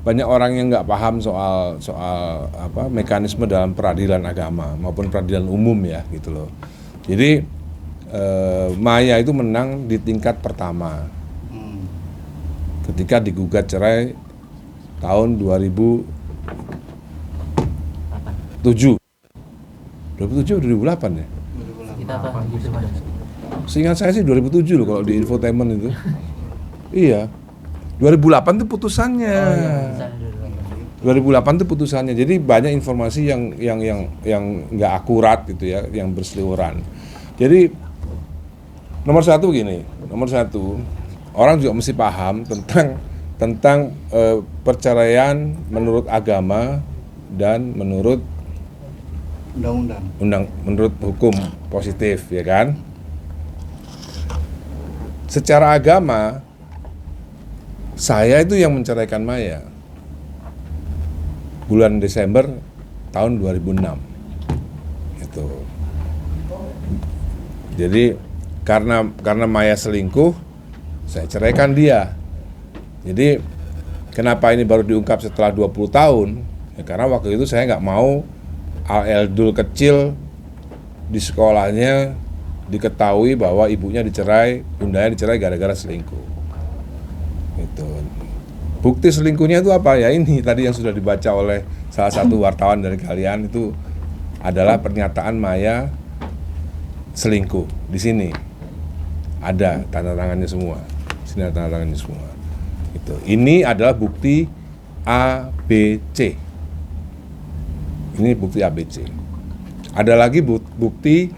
banyak orang yang nggak paham soal soal apa mekanisme dalam peradilan agama maupun peradilan umum ya gitu loh. Jadi Maya itu menang di tingkat pertama ketika digugat cerai tahun 2007 atau 2008 ya? Seingat saya sih 2007 loh kalau di infotainment itu. Iya. 2008 itu putusannya. 2008 itu putusannya. Jadi banyak informasi yang nggak akurat gitu ya, yang berseliweran. Jadi nomor satu orang juga mesti paham tentang perceraian menurut agama dan menurut menurut hukum positif, ya kan? Secara agama, saya itu yang menceraikan Maya bulan Desember tahun 2006. Gitu. Jadi karena Maya selingkuh, saya ceraikan dia. Jadi kenapa ini baru diungkap setelah 20 tahun? Ya, karena waktu itu saya nggak mau Al-Eldul kecil di sekolahnya diketahui bahwa ibunya dicerai, bundanya dicerai gara-gara selingkuh. Gitu. Bukti selingkuhnya itu apa? Ya ini tadi yang sudah dibaca oleh salah satu wartawan dari kalian, itu adalah pernyataan Maya selingkuh. Di sini ada tanda tangannya semua. Sini ada tanda tangannya semua. Itu. Ini adalah bukti ABC. Ini bukti ABC. Ada lagi bukti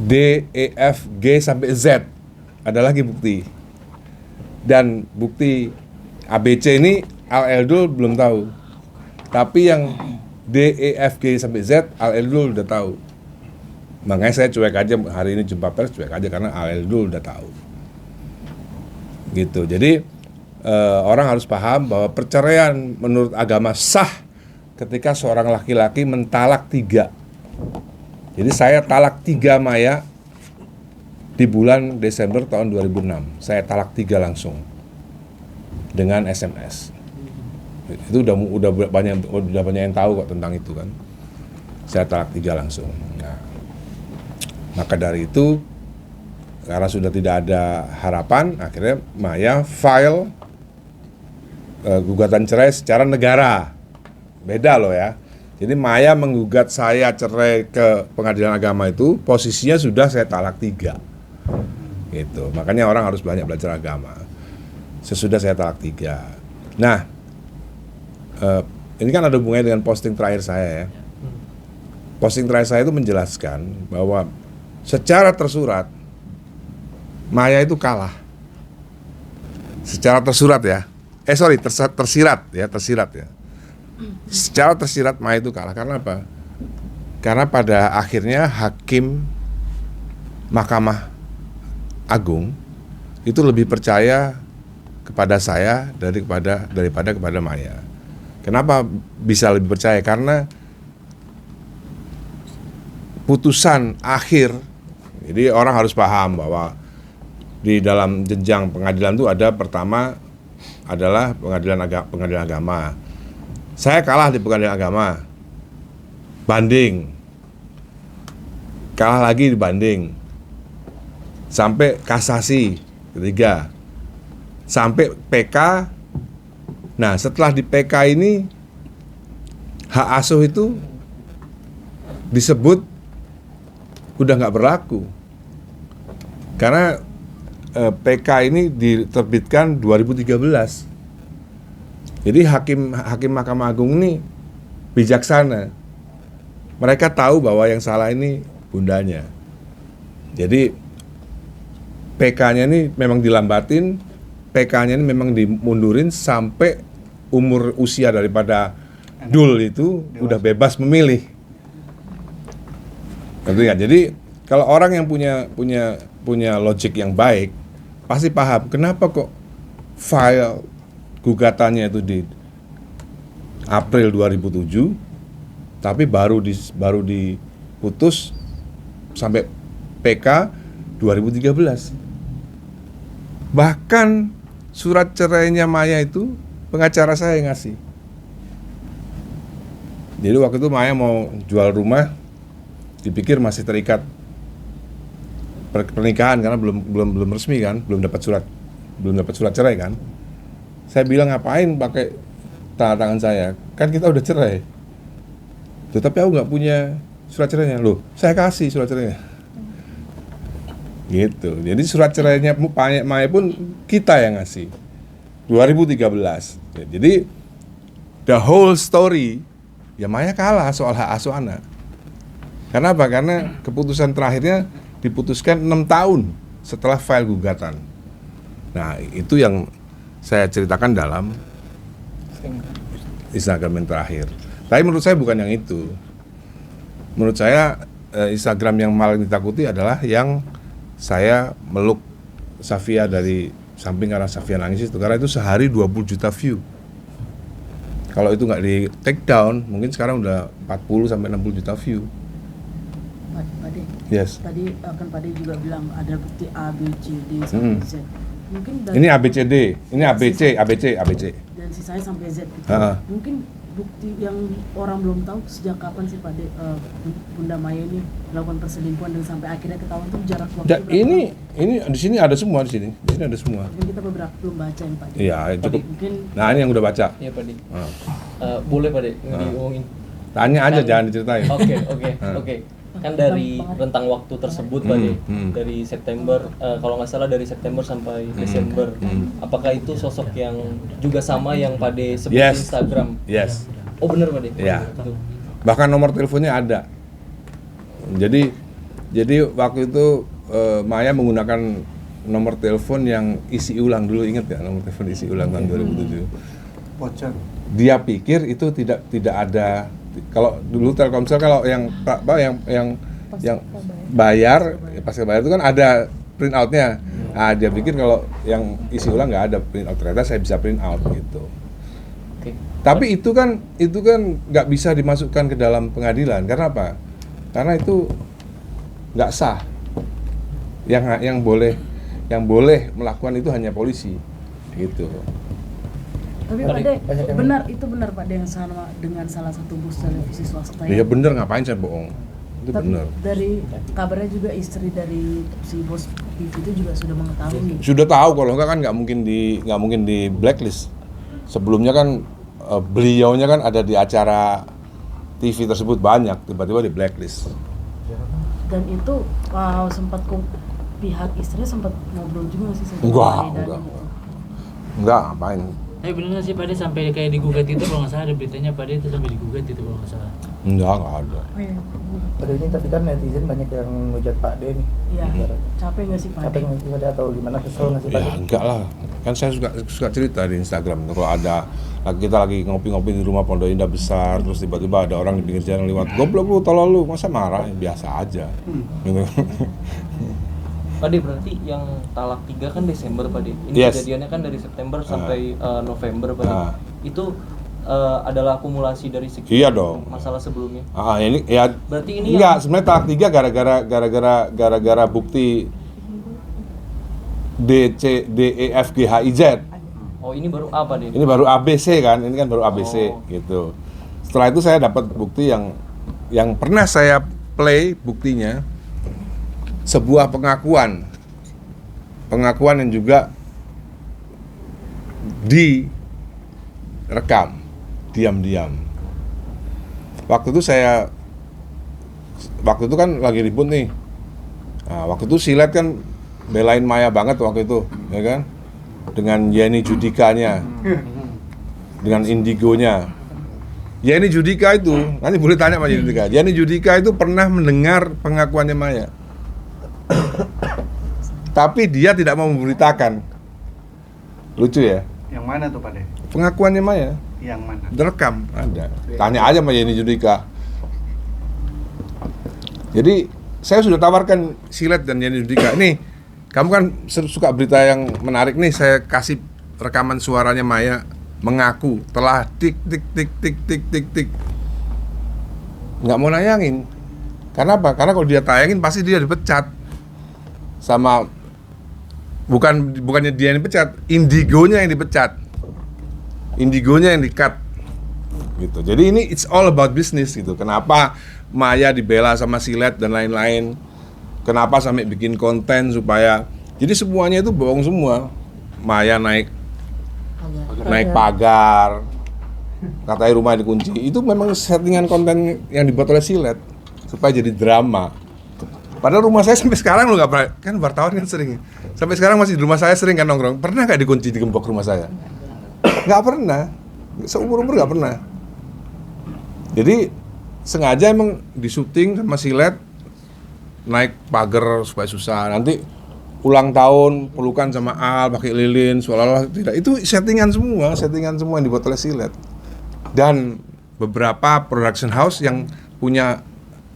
D, E, F, G sampai Z. Ada lagi bukti. Dan bukti ABC ini Al-Eldul belum tahu. Tapi yang D, E, F, G sampai Z Al-Eldul udah tahu. Makanya saya cuek aja hari ini jumpa pers, cuek aja karena Al-Eldul udah tahu. Gitu. Jadi orang harus paham bahwa perceraian menurut agama sah ketika seorang laki-laki mentalak 3. Jadi saya talak 3 Maya di bulan Desember tahun 2006. Saya talak 3 langsung dengan SMS. Itu udah banyak yang tahu kok tentang itu kan. Saya talak 3 langsung. Nah, maka dari itu karena sudah tidak ada harapan, akhirnya Maya file gugatan cerai secara negara. Beda loh ya. Jadi Maya menggugat saya cerai ke pengadilan agama itu posisinya sudah saya talak 3. Gitu. Makanya orang harus banyak belajar agama. Sesudah saya talak 3. Nah, ini kan ada hubungannya dengan posting terakhir saya ya. Posting terakhir saya itu menjelaskan bahwa secara tersurat Maya itu kalah. Secara tersurat ya. Tersirat ya. Secara tersirat Maya itu kalah. Karena apa? Karena pada akhirnya hakim Mahkamah Agung itu lebih percaya kepada saya daripada kepada Maya. Kenapa bisa lebih percaya? Karena putusan akhir, jadi orang harus paham bahwa di dalam jenjang pengadilan itu ada pertama adalah pengadilan agama. Saya kalah di pengadilan agama, banding, kalah lagi di banding, sampai kasasi ketiga, sampai PK. Nah setelah di PK ini hak asuh itu disebut udah nggak berlaku karena PK ini diterbitkan 2013. Jadi hakim Mahkamah Agung ini bijaksana. Mereka tahu bahwa yang salah ini bundanya. Jadi PK-nya ini memang dilambatin, PK-nya ini memang dimundurin sampai umur usia daripada Dul itu udah bebas memilih. Ngerti kan? Jadi kalau orang yang punya logik yang baik pasti paham kenapa kok file gugatannya itu di April 2007 tapi baru diputus sampai PK 2013. Bahkan surat cerainya Maya itu pengacara saya yang ngasih. Jadi waktu itu Maya mau jual rumah, dipikir masih terikat pernikahan karena belum resmi kan, belum dapat surat cerai kan. Saya bilang ngapain pakai tanda tangan saya, kan kita udah cerai. Tetapi aku nggak punya surat cerainya. Loh, saya kasih surat cerainya. Gitu. Jadi surat cerainya Maya pun kita yang ngasih. 2013. Jadi the whole story ya Maya kalah soal hak asuh anak. Karena apa? Karena keputusan terakhirnya diputuskan 6 tahun setelah file gugatan. Nah, itu yang saya ceritakan dalam Instagram yang terakhir. Tapi menurut saya bukan yang itu. Menurut saya Instagram yang paling ditakuti adalah yang saya meluk Safia dari samping karena Safia nangis itu, karena itu sehari 20 juta view. Kalau itu nggak di take down, mungkin sekarang udah 40 sampai 60 juta view. Pak De, Yes. tadi kan Pak De juga bilang ada bukti A, B, C, D sampai Z. Mungkin dari Ini ABCD, ini ABC. dan sisanya sampai Z gitu. Ha-ha. Mungkin bukti yang orang belum tahu sejak kapan sih Pak De, Bunda Maya ini melakukan perselingkuhan dan sampai akhirnya ketahuan tuh jarak waktu berapa? Ini di sini ada semua di sini. Ini ada semua. Mungkin kita beberapa belum baca nih Pak De. Iya, cukup. Mungkin Nah, ini yang udah baca. Iya Pak De. Ah. Boleh Pak De, diomongin. Tanya aja, Kan- jangan diceritain. Oke. Kan dari rentang waktu tersebut Pak De, dari September, kalau nggak salah dari September sampai Desember, apakah itu sosok yang juga sama yang Pak De sebut di Yes. Instagram? Yes. Oh benar Pak De? Iya. Gitu. Bahkan nomor teleponnya ada. Jadi waktu itu Maya menggunakan nomor telepon yang isi ulang dulu, ingat ya nomor telepon isi ulang tahun 2007. Bocor. Dia pikir itu tidak ada. Kalau dulu Telkomsel kalau yang bayar pasca bayar itu kan ada print outnya. Nah, dia pikir kalau yang isi ulang nggak ada print out, ternyata saya bisa print out gitu. Oke. Tapi itu kan nggak bisa dimasukkan ke dalam pengadilan. Karena apa? Karena itu nggak sah. Yang boleh melakukan itu hanya polisi, gitu. tapi Pak De, benar Pak De yang sama dengan salah satu bos televisi swasta Ya bener, ngapain saya bohong? Itu Tapi bener. dari kabarnya juga istri dari si bos TV itu juga sudah mengetahui. Sudah tahu, kalau enggak kan nggak mungkin di blacklist. Sebelumnya kan beliaunya kan ada di acara TV tersebut banyak, tiba-tiba di blacklist. Dan itu sempat pihak istrinya sempat ngobrol juga sih sama Enggak, Pak De dan enggak. gitu. Enggak, ngapain? Tapi bener nggak sih Pak De sampai kayak digugat itu, kalau nggak salah ada beritanya Pak De itu sampai digugat itu kalau nggak salah. Enggak ada. Oh iya. Pada ini tapi kan netizen banyak yang ngujat Pak De nih. Iya. Capek nggak sih Pak Capek De? nggak sih Pak De atau gimana, kesel nggak sih Pak Ya De? enggak lah, kan saya suka cerita di Instagram. Kalau ada kita lagi ngopi-ngopi di rumah Pondok Indah besar, terus tiba-tiba ada orang di pinggir jalan lewat, goblok lu, tolol lu, masa marah? Ya, biasa aja. Gitu. Pak De, berarti yang talak 3 kan Desember Pak De. Ini Yes. kejadiannya kan dari September sampai November Pak De. Ah. Itu adalah akumulasi dari sekian Iya dong. masalah sebelumnya. Ini ya Berarti ini enggak, sebenarnya talak 3 gara-gara bukti D C D E F G H I Z. Oh, ini baru apa deh? Ini baru ABC kan, ini kan baru ABC Oh. gitu. Setelah itu saya dapat bukti yang pernah saya play buktinya, sebuah pengakuan yang juga direkam diam-diam. Waktu itu kan lagi ribut nih. Nah, waktu itu Silet kan belain Maya banget waktu itu, ya kan? Dengan Yeni Judikanya, dengan Indigonya. Yeni Judika itu, nanti boleh tanya sama Yeni Judika. Yeni Judika itu pernah mendengar pengakuannya Maya, tapi dia tidak mau memberitakan. Lucu ya? Yang mana tuh Pak De? Pengakuannya Maya Yang mana? direkam, ada. Tanya aja sama Yeni Judika. Jadi saya sudah tawarkan Silet dan Yeni Judika, nih kamu kan suka berita yang menarik nih, saya kasih rekaman suaranya Maya mengaku telah tik nggak mau nayangin. Karena apa? Karena kalau dia tayangin pasti dia dipecat sama, bukannya dia yang dipecat, Indigonya yang dipecat. indigonya yang di-cut gitu. Jadi ini it's all about business gitu. Kenapa Maya dibela sama Silet dan lain-lain? Kenapa sampai bikin konten supaya jadi semuanya itu bohong semua. Maya naik pagar, katanya rumah dikunci. Itu memang settingan konten yang dibuat oleh Silet supaya jadi drama. Padahal rumah saya sampai sekarang lo nggak pernah, kan wartawan kan sering. Sampai sekarang masih di rumah saya sering kan nongkrong. Pernah nggak dikunci di gembok rumah saya? Nggak pernah. Seumur-umur nggak pernah. Jadi sengaja emang disuting sama Silet naik pagar supaya susah. Nanti ulang tahun pelukan sama Al pakai lilin seolah-olah tidak. Itu settingan semua yang dibuat oleh Silet. Dan beberapa production house yang punya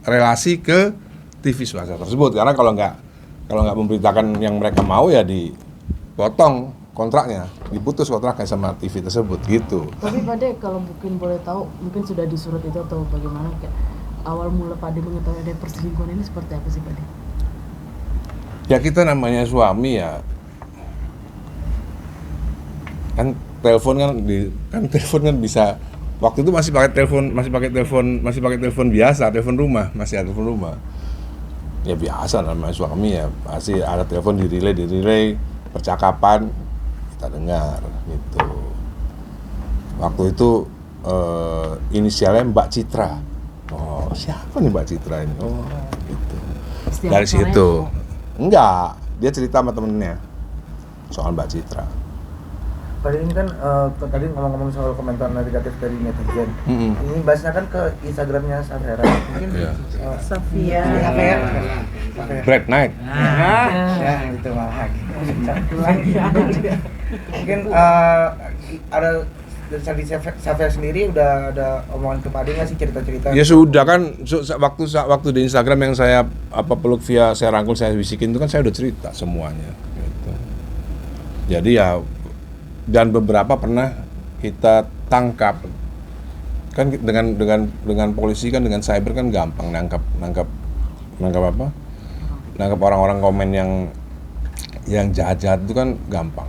relasi ke TV swasta tersebut, karena kalau nggak memberitakan yang mereka mau ya dipotong kontraknya, diputus kontraknya sama TV tersebut gitu. Tapi Pak De, kalau mungkin boleh tahu, mungkin sudah disurat itu atau bagaimana, kayak awal mula Pak De mengetahui ada perselingkuhan ini seperti apa sih Pak De? Ya kita namanya suami ya, kan telepon kan bisa. Waktu itu masih pakai telepon biasa, telepon rumah, masih ada telepon rumah. Ya biasa namanya suami ya, pasti ada telepon di relay percakapan kita dengar gitu. Waktu itu inisialnya Mbak Citra. Oh siapa nih Mbak Citra ini? Oh gitu. Dari situ enggak, dia cerita sama temennya soal Mbak Citra. Tadi ini kan tadi ngomong-ngomong soal komentar negatif dari netizen. Ini bahasnya kan ke Instagramnya Safera. Mungkin Safia. Brad Knight. Ya gitu malah. Mungkin ada dari Safera sendiri udah ada omongan ke Pak De nggak sih cerita-cerita? Ya sudah kan waktu di Instagram yang saya peluk via saya rangkul saya bisikin itu kan saya udah cerita semuanya gitu. Jadi ya dan beberapa pernah kita tangkap kan dengan polisi kan, dengan cyber kan gampang nangkap orang-orang komen yang jahat-jahat itu kan gampang.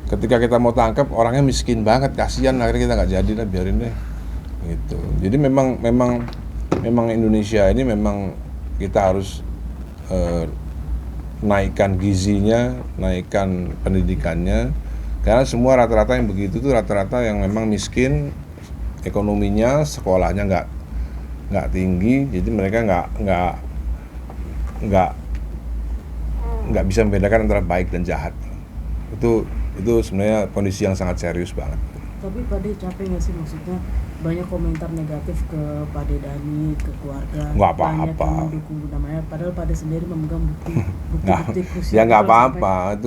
Ketika kita mau tangkap orangnya miskin banget, kasihan, akhirnya kita nggak jadi lah, biarin deh gitu. Jadi memang Indonesia ini memang kita harus naikkan gizinya, naikkan pendidikannya. Karena semua rata-rata yang begitu tuh rata-rata yang memang miskin, ekonominya, sekolahnya nggak tinggi, jadi mereka nggak bisa membedakan antara baik dan jahat. Itu sebenarnya kondisi yang sangat serius banget. Tapi Pak De capek nggak sih, maksudnya banyak komentar negatif ke Pak De Dani, ke keluarga, nggak banyak apa-apa. yang mendukung Bunda Maya, padahal Pak De sendiri memegang bukti krusial. Ya nggak apa-apa,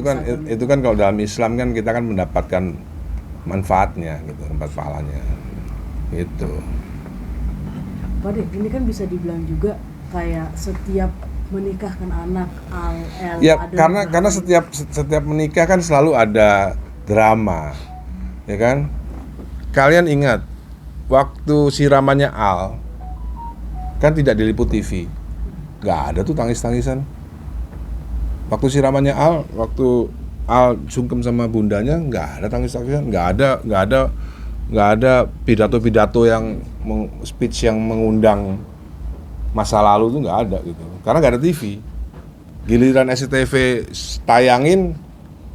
itu kan kalau dalam Islam kan kita kan mendapatkan manfaatnya gitu, tempat pahalanya gitu. Pak De, ini kan bisa dibilang juga kayak setiap menikahkan anak Al Ya karena setiap menikah kan selalu ada drama, ya kan? Kalian ingat waktu siramannya Al kan tidak diliput TV, nggak ada tuh tangis-tangisan. Waktu siramannya Al, waktu Al sungkem sama bundanya, nggak ada tangis-tangisan, nggak ada pidato-pidato yang speech yang mengundang masa lalu tuh nggak ada gitu, karena nggak ada TV. Giliran SCTV tayangin,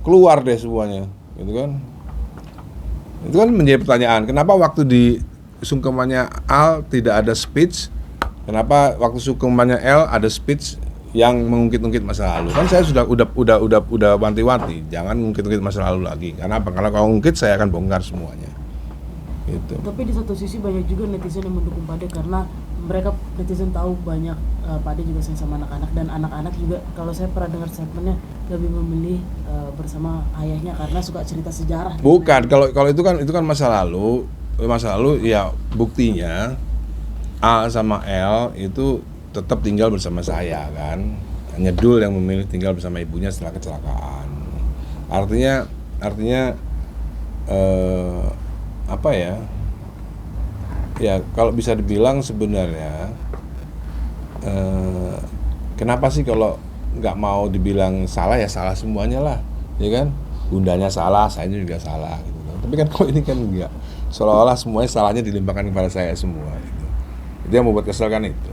keluar deh semuanya, gitu kan? Itu kan menjadi pertanyaan, kenapa waktu di sungkemannya Al tidak ada speech, kenapa waktu sungkemannya L ada speech yang mengungkit-ungkit masa lalu? Kan saya udah wanti-wanti, jangan mengungkit-ungkit masa lalu lagi. Karena apa? Karena kalau ngungkit saya akan bongkar semuanya. Gitu. Tapi di satu sisi banyak juga netizen yang mendukung Pak De karena mereka netizen tahu banyak Pak De juga sayang sama anak-anak, dan anak-anak juga kalau saya pernah dengar statementnya lebih memilih bersama ayahnya karena suka cerita sejarah. Bukan, kalau itu kan masa lalu ya buktinya A sama L itu tetap tinggal bersama saya kan. Hanya Dul yang memilih tinggal bersama ibunya setelah kecelakaan. Artinya apa ya? Ya kalau bisa dibilang sebenarnya kenapa sih kalau nggak mau dibilang salah ya salah semuanya lah, ya kan? Bundanya salah, saya juga salah gitu. Tapi kan kok ini kan enggak. Seolah-olah semuanya salahnya dilimpahkan kepada saya semua gitu. Itu yang membuat kesel kan itu.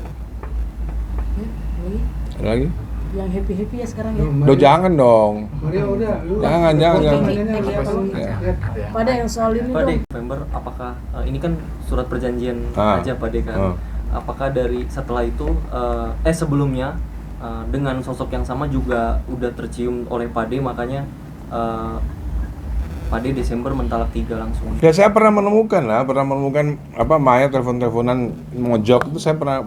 Lagi Ada lagi? yang happy ya sekarang ya. Loh jangan dong. Jangan. Ya. Pada yang soal ini Pak De, dong. November apakah ini kan surat perjanjian Ah. aja Pak De kan? Apakah dari setelah itu sebelumnya dengan sosok yang sama juga udah tercium oleh Pak De, makanya Pak De Desember mentalak 3 langsung. Ya saya pernah menemukan apa Maya telepon-teleponan mojok itu saya pernah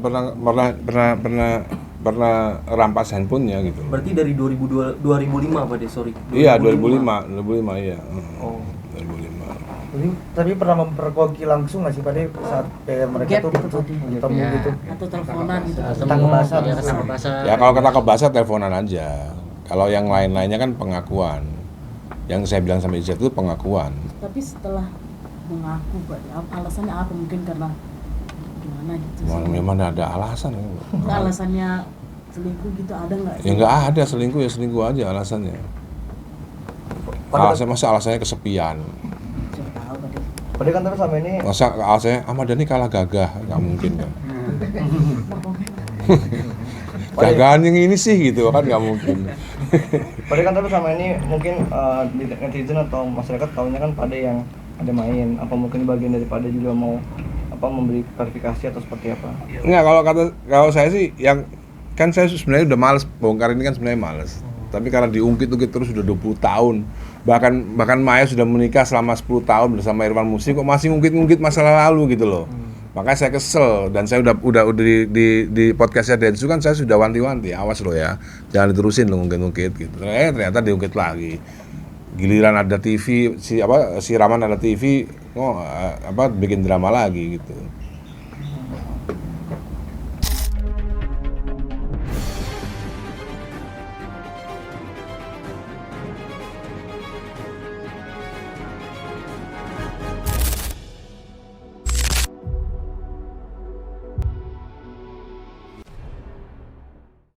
rampas handphonenya gitu. Berarti dari 2005 Pak De, sorry. Iya 2005 iya. Oh. 2005. Tapi pernah mempergoki langsung nggak sih Pak De saat mereka Gap tuh gitu tadi. ketemu Ya. gitu? Atau teleponan gitu. Tentang bahasa. Ya, tentang bahasa. Ya kalau kata kebahasa teleponan aja. Kalau yang lain-lainnya kan pengakuan. Yang saya bilang sama Izzat itu pengakuan. Tapi setelah mengaku Pak, alasannya apa? Mungkin karena gimana gitu. Memang ada alasan. Alasannya selingkuh gitu ada nggak? Ya nggak ada selingkuh ya selingkuh aja alasannya. Masa alasannya kesepian. Saya tahu Pak. Pak De kan terus sama ini Masa alasannya Ahmad Dhani kalah gagah, nggak mungkin kan. Gagahan yang ini sih gitu kan nggak mungkin. Pak De kan terus sama ini mungkin di netizen atau masyarakat tahunya kan Pak De yang ada main, apa mungkin bagian dari Pak De juga mau memberi klarifikasi atau seperti apa? Enggak, kalau saya sih yang kan saya sebenarnya udah males bongkar ini kan sebenarnya males. Tapi karena diungkit-ungkit terus sudah 20 tahun. Bahkan Maya sudah menikah selama 10 tahun bersama Irfan Muslim kok masih ngungkit-ngungkit masalah lalu gitu loh. Makanya saya kesel dan saya udah di podcastnya Densu kan saya sudah wanti-wanti, awas lo ya. Jangan diterusin lo ngungkit-ngungkit gitu. Ternyata diungkit lagi. Giliran ada TV si Raman ada TV bikin drama lagi gitu.